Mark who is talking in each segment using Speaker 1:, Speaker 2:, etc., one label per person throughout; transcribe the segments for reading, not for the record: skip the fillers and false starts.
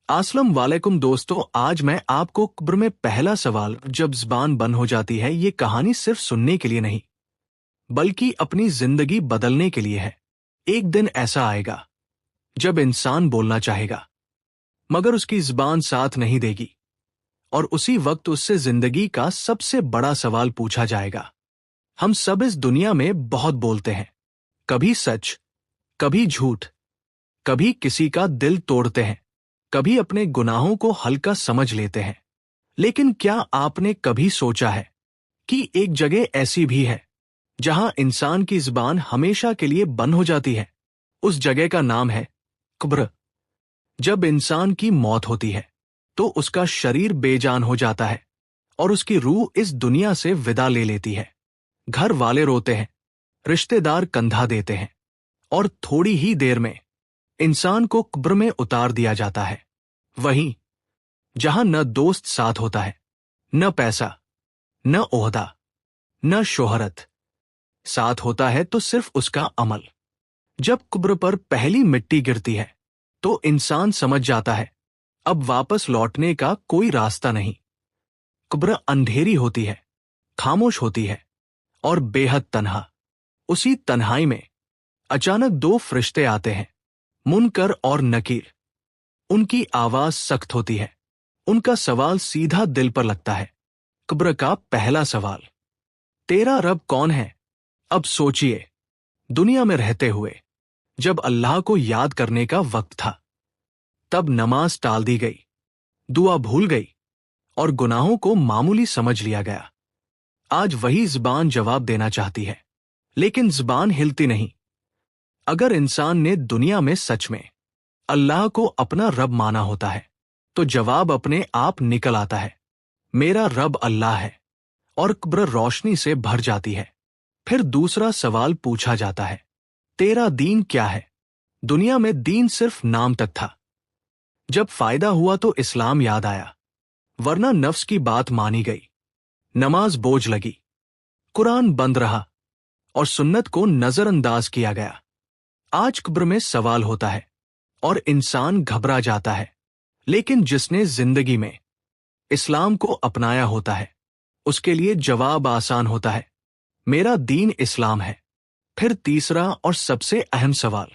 Speaker 1: अस्सलाम वालेकुम दोस्तों, आज मैं आपको कब्र में पहला सवाल जब ज़बान बंद हो जाती है ये कहानी सिर्फ सुनने के लिए नहीं बल्कि अपनी जिंदगी बदलने के लिए है। एक दिन ऐसा आएगा जब इंसान बोलना चाहेगा मगर उसकी ज़बान साथ नहीं देगी और उसी वक्त उससे जिंदगी का सबसे बड़ा सवाल पूछा जाएगा। हम सब इस दुनिया में बहुत बोलते हैं, कभी सच, कभी झूठ, कभी किसी का दिल तोड़ते हैं, कभी अपने गुनाहों को हल्का समझ लेते हैं। लेकिन क्या आपने कभी सोचा है कि एक जगह ऐसी भी है जहां इंसान की ज़बान हमेशा के लिए बंद हो जाती है? उस जगह का नाम है कब्र। जब इंसान की मौत होती है तो उसका शरीर बेजान हो जाता है और उसकी रूह इस दुनिया से विदा ले लेती है। घर वाले रोते हैं, रिश्तेदार कंधा देते हैं और थोड़ी ही देर में इंसान को कब्र में उतार दिया जाता है। वहीं जहां न दोस्त साथ होता है, न पैसा, न ओहदा, न शोहरत, साथ होता है तो सिर्फ उसका अमल। जब कब्र पर पहली मिट्टी गिरती है तो इंसान समझ जाता है अब वापस लौटने का कोई रास्ता नहीं। कब्र अंधेरी होती है, खामोश होती है और बेहद तन्हा। उसी तन्हाई में अचानक दो फरिश्ते आते हैं, मुनकर और नकीर। उनकी आवाज सख्त होती है, उनका सवाल सीधा दिल पर लगता है। कब्र का पहला सवाल, तेरा रब कौन है? अब सोचिए, दुनिया में रहते हुए जब अल्लाह को याद करने का वक्त था तब नमाज टाल दी गई, दुआ भूल गई और गुनाहों को मामूली समझ लिया गया। आज वही ज़बान जवाब देना चाहती है लेकिन ज़बान हिलती नहीं। अगर इंसान ने दुनिया में सच में अल्लाह को अपना रब माना होता है तो जवाब अपने आप निकल आता है, मेरा रब अल्लाह है, और कब्र रोशनी से भर जाती है। फिर दूसरा सवाल पूछा जाता है, तेरा दीन क्या है? दुनिया में दीन सिर्फ नाम तक था। जब फायदा हुआ तो इस्लाम याद आया, वरना नफ्स की बात मानी गई, नमाज बोझ लगी, कुरान बंद रहा और सुन्नत को नजरअंदाज किया गया। आज कब्र में सवाल होता है और इंसान घबरा जाता है, लेकिन जिसने जिंदगी में इस्लाम को अपनाया होता है उसके लिए जवाब आसान होता है, मेरा दीन इस्लाम है। फिर तीसरा और सबसे अहम सवाल,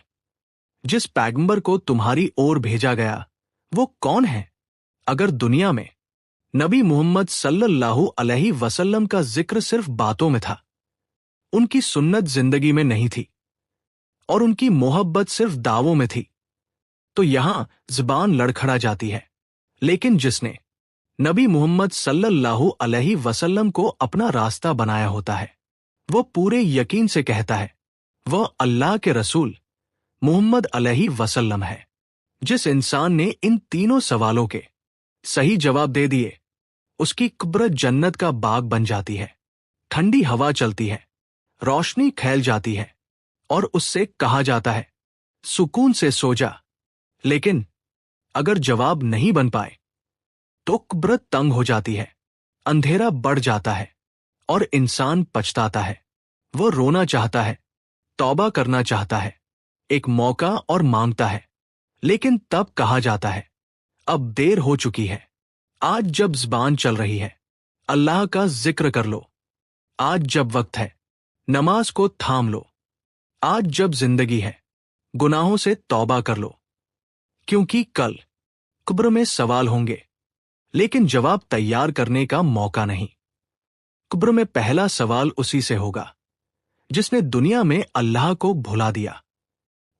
Speaker 1: जिस पैगंबर को तुम्हारी ओर भेजा गया वो कौन है? अगर दुनिया में नबी मोहम्मद सल्लल्लाहु अलैहि वसल्लम का जिक्र सिर्फ बातों में था, उनकी सुन्नत जिंदगी में नहीं थी और उनकी मोहब्बत सिर्फ दावों में थी, तो यहां ज़बान लड़खड़ा जाती है। लेकिन जिसने नबी मोहम्मद सल्लल्लाहु अलैहि वसल्लम को अपना रास्ता बनाया होता है वो पूरे यकीन से कहता है वह अल्लाह के रसूल मोहम्मद अलैहि वसल्लम है। जिस इंसान ने इन तीनों सवालों के सही जवाब दे दिए उसकी कब्र जन्नत का बाग बन जाती है। ठंडी हवा चलती है, रोशनी फैल जाती है और उससे कहा जाता है सुकून से सो जा। लेकिन अगर जवाब नहीं बन पाए तो कब्र तंग हो जाती है, अंधेरा बढ़ जाता है और इंसान पछताता है। वो रोना चाहता है, तौबा करना चाहता है, एक मौका और मांगता है, लेकिन तब कहा जाता है अब देर हो चुकी है। आज जब ज़बान चल रही है अल्लाह का जिक्र कर लो, आज जब वक्त है नमाज को थाम लो, आज जब जिंदगी है गुनाहों से तौबा कर लो, क्योंकि कल कब्र में सवाल होंगे लेकिन जवाब तैयार करने का मौका नहीं। कब्र में पहला सवाल उसी से होगा जिसने दुनिया में अल्लाह को भुला दिया।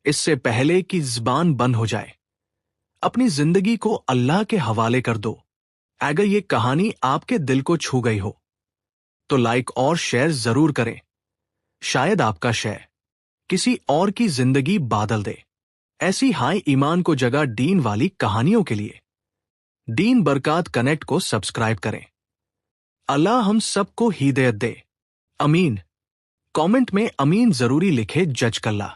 Speaker 1: इससे पहले कि ज़बान बंद हो जाए अपनी जिंदगी को अल्लाह के हवाले कर दो। अगर ये कहानी आपके दिल को छू गई हो तो लाइक और शेयर जरूर करें, शायद आपका शेयर किसी और की जिंदगी बादल दे। ऐसी हाई ईमान को जगह दीन वाली कहानियों के लिए दीन बरकात कनेक्ट को सब्सक्राइब करें। अल्लाह हम सबको हिदायत दे, अमीन। कमेंट में अमीन जरूरी लिखे जज कल्ला।